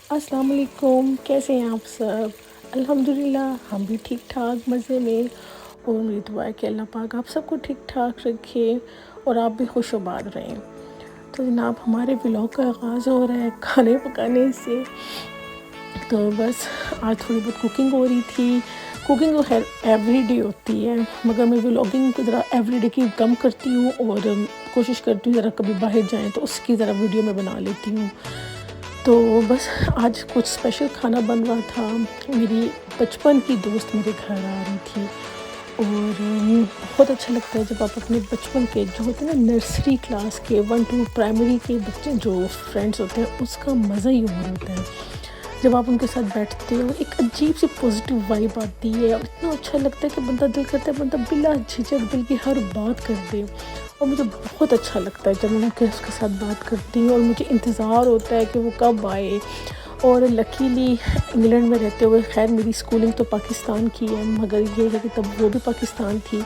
अस्सलाम वालेकुम, कैसे हैं आप सब? अल्हम्दुलिल्लाह हम भी ठीक ठाक मज़े में। और मेरी दुआ है कि अल्लाह पाक आप सबको ठीक ठाक रखे और आप भी खुशबाद रहें। तो जनाब हमारे व्लॉग का आगाज़ हो रहा है खाने पकाने से। तो बस आज थोड़ी बहुत कुकिंग हो रही थी। कुकिंग तो खैर एवरीडे होती है, मगर मैं व्लॉगिंग को ज़रा एवरीडे की कम करती हूँ और कोशिश करती हूँ ज़रा कभी बाहर जाएँ तो उसकी ज़रा वीडियो मैं बना लेती हूँ। तो बस आज कुछ स्पेशल खाना बन रहा था। मेरी बचपन की दोस्त मेरे घर आ रही थी और बहुत अच्छा लगता है जब आप अपने बचपन के जो होते हैं ना नर्सरी क्लास के 1 to प्राइमरी के बच्चे जो फ्रेंड्स होते हैं उसका मज़ा ही और होता है। जब आप उनके साथ बैठते हो एक अजीब सी पॉजिटिव वाइब आती है और इतना अच्छा लगता है कि बंदा दिल करता है बंदा बिला झिझक दिल की हर बात कर दे। और मुझे बहुत अच्छा लगता है जब मैं उसके साथ बात करती हूँ और मुझे इंतज़ार होता है कि वो कब आए। और लकीली इंग्लैंड में रहते हुए खैर मेरी स्कूलिंग तो पाकिस्तान की है, मगर ये है कि तब वो भी पाकिस्तान थी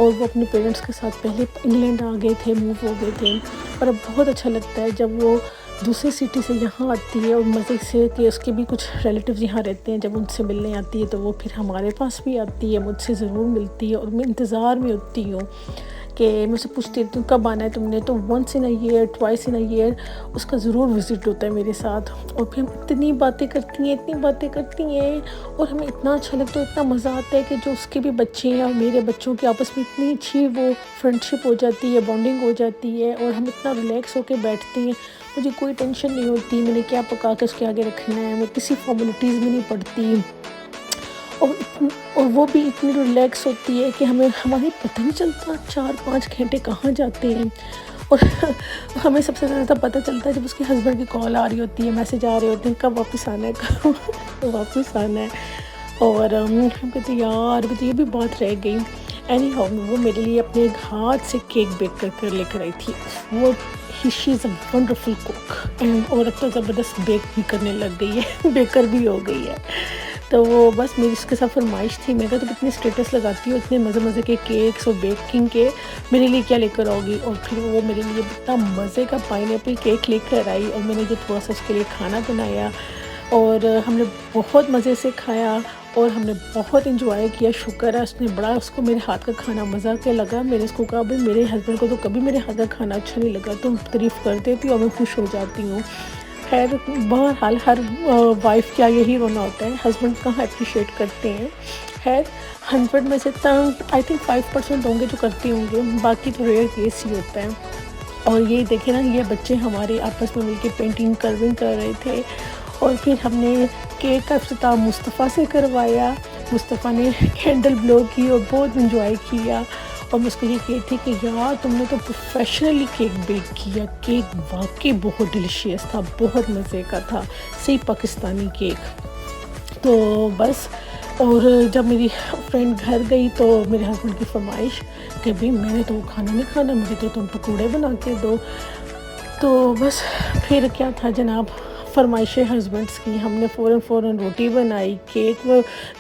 और वो अपने पेरेंट्स के साथ पहले इंग्लैंड आ गए थे, मूव हो गए थे। पर अब बहुत अच्छा लगता है जब वो दूसरी सिटी से यहाँ आती है और मज़े से कि उसके भी कुछ रिलेटिव्स यहाँ रहते हैं, जब उनसे मिलने आती है तो वो फिर हमारे पास भी आती है, मुझसे ज़रूर मिलती है और मैं इंतज़ार में होती हूँ कि मैं उससे पूछती रहती हूँ कब आना है तुमने। तो once in a year twice in a year उसका ज़रूर विज़िट होता है मेरे साथ और फिर हम इतनी बातें करती हैं और हमें इतना अच्छा लगता है, इतना मज़ा आता है कि जो उसके भी बच्चे हैं और मेरे बच्चों की आपस में इतनी अच्छी वो फ्रेंडशिप हो जाती है, बॉन्डिंग हो जाती है और हम इतना रिलैक्स होकर बैठते हैं। मुझे कोई टेंशन नहीं होती मैंने क्या पका के उसके आगे रखना है, मैं किसी फॉर्मेलिटीज़ में नहीं पड़ती और वो भी इतनी रिलैक्स होती है कि हमें हमारे पता नहीं चलता 4-5 घंटे कहाँ जाते हैं। और हमें सबसे ज़्यादा पता चलता है जब उसके हस्बैंड की कॉल आ रही होती है, मैसेज आ रहे होते हैं कब वापस आना है कब वापस आना है। और हम कहते यार तो ये भी बात रह गई। एनी हाउ वो मेरे लिए अपने हाथ से केक बेक कर लेकर आई थी। वो she is a wonderful cook and और अब तो ज़बरदस्त बेक भी करने लग गई है बेकर भी हो गई है। तो वो बस मेरी उसके साथ फरमाइश थी, मैं कहा तुम इतने स्टेटस लगाती हो इतने मज़े के केक्स और बेकिंग के, मेरे लिए क्या लेकर आओगी। और फिर वो मेरे लिए इतना मज़े का पाइनएप्पल केक लेकर आई और मैंने जो थोड़ा सा उसके लिए खाना बनाया और हमने बहुत मज़े से खाया और हमने बहुत इंजॉय किया। शुक्र है उसने बड़ा उसको मेरे हाथ का खाना मज़ा के लगा। मैंने उसको कहा भाई मेरे हस्बैंड को तो कभी मेरे हाथ का खाना अच्छा नहीं लगा, तुम तारीफ़ कर देती हो और मैं खुश हो जाती हूँ। खैर बहरहाल हर वाइफ़ का यही रोना होता है, हस्बैंड कहाँ अप्रिशिएट करते हैं। खैर 100 में से आई थिंक 5% होंगे जो करते होंगे, बाकी तो रेयर केस ही होता है। और ये देखे ना ये बच्चे हमारे आपस में मिलके पेंटिंग कर्विंग कर रहे थे और फिर हमने केक का इफ्तिताह मुस्तफ़ा से करवाया। मुस्तफ़ा ने कैंडल ब्लो की और बहुत इंजॉय किया और मैं उसको ये कहती थी कि यार तुमने तो प्रोफेशनली केक बेक किया, केक वाकई बहुत डिलीशियस था, बहुत मज़े का था, सही पाकिस्तानी केक। तो बस और जब मेरी फ्रेंड घर गई तो मेरे हस्बैंड की फरमाइश कि भाई मैंने तो वो खाना नहीं खाना, मुझे तो तुम पकौड़े बना के दो। तो बस फिर क्या था जनाब फरमाइशें हस्बैंड्स की, हमने फ़ौरन रोटी बनाई, केक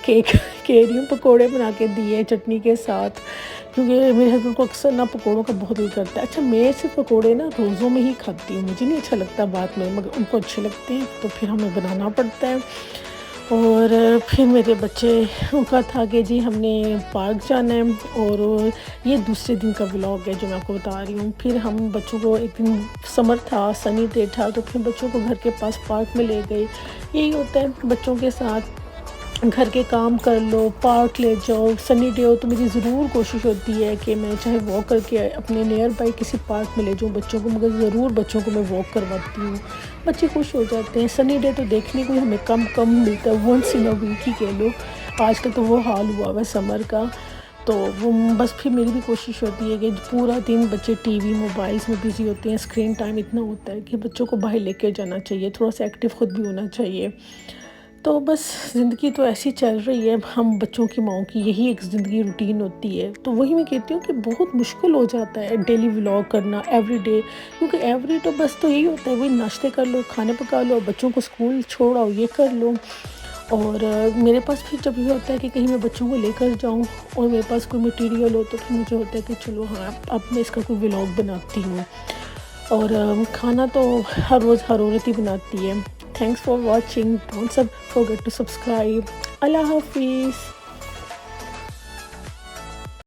कह रही हूँ पकौड़े बना के दिए चटनी के साथ, क्योंकि मेरे हस्बैंड को अक्सर ना पकौड़ों का बहुत दिल करता है। अच्छा मैं सिर्फ पकौड़े ना रोज़ों में ही खाती हूँ, मुझे नहीं अच्छा लगता बाद में, मगर उनको अच्छे लगते हैं तो फिर हमें बनाना पड़ता है। और फिर मेरे बच्चे का था कि जी हमने पार्क जाना है और ये दूसरे दिन का व्लॉग है जो मैं आपको बता रही हूँ। फिर हम बच्चों को एक दिन समर था, सनी डे था, तो फिर बच्चों को घर के पास पार्क में ले गए। यही होता है बच्चों के साथ, घर के काम कर लो, पार्क ले जाओ। सनी डे हो तो मेरी ज़रूर कोशिश होती है कि मैं चाहे वॉक करके अपने नियर बाई किसी पार्क में ले जाऊँ बच्चों को, मगर ज़रूर बच्चों को मैं वॉक करवाती हूँ, बच्चे खुश हो जाते हैं। सनी डे तो देखने को हमें कम मिलता है, वंस इन अ वीक ही कह लो। आजकल तो वो हाल हुआ हुआ है समर का। तो वो बस फिर मेरी भी कोशिश होती है कि पूरा दिन बच्चे टीवी मोबाइल्स में बिज़ी होते हैं, स्क्रीन टाइम इतना होता है कि बच्चों को बाहर लेके जाना चाहिए, थोड़ा सा एक्टिव ख़ुद भी होना चाहिए। तो बस ज़िंदगी तो ऐसी चल रही है, हम बच्चों की माँओं की यही एक ज़िंदगी रूटीन होती है। तो वही मैं कहती हूँ कि बहुत मुश्किल हो जाता है डेली व्लॉग करना एवरीडे, क्योंकि एवरी तो बस तो यही होता है वही नाश्ते कर लो, खाने पका लो, बच्चों को स्कूल छोड़ आओ, ये कर लो। और मेरे पास फिर जब ये होता है कि कहीं मैं बच्चों को लेकर जाऊँ और मेरे पास कोई मटीरियल हो तो फिर मुझे होता है कि चलो हाँ अब मैं इसका कोई व्लॉग बनाती हूँ। और खाना तो हर रोज़ हर औरत ही बनाती है, Thanks for watching. Don't forget to subscribe. Allah Hafiz.